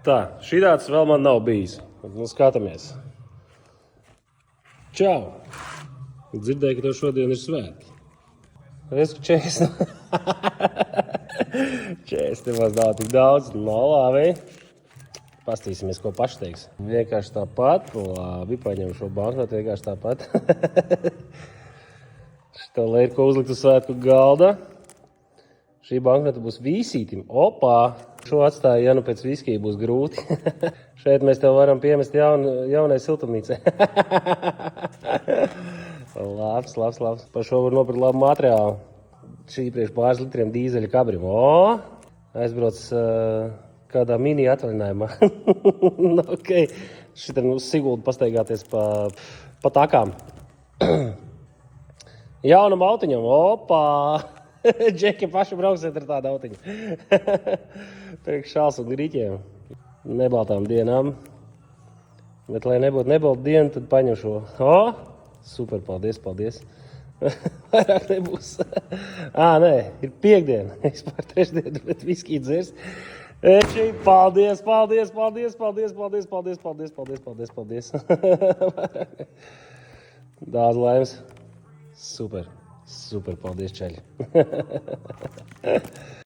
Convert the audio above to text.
Tā, šīdāds vēl man nav bijis. Nu, skatāmies. Čau! Dzirdēju, ka tev šodien ir svētki. Es, ka 40. 40 nemaz nav tik daudz. No, labi. Pastīsimies, ko paši teiks. Vienkārši tāpat. Labi, paņem šo banknotu vienkārši tāpat. Šitā lai ir ko uzlikt uz svētku galda. Šī banknota būs vīsītim. Opā! Šo atstāju, ja nu pēc viskija būs grūti. Šeit mēs tev varam piemest jaunai siltumnīcai. Labs. Par šo var nopirkt labu materiālu. Šī priekš pāris litriem dīzeļa kabrim. O! Aizbrauc kādā mini atvaļinājumā. Ok. Šitā Siguldu pastaigāties pa takām. Jaunam autiņam. Opā! Džeki paši brauksiet ar tādu autiņu. Priekš šāls un grīķiem. Nebaltām dienām. Bet, lai nebūtu nebalta diena, tad paņem šo. O! Super, paldies. Vairāk nebūs. Nē, ir piekdiena. Vispār trešdiena, bet viskī dzers. Eči, paldies. Daudz laimes. Super, paldies, čeļi.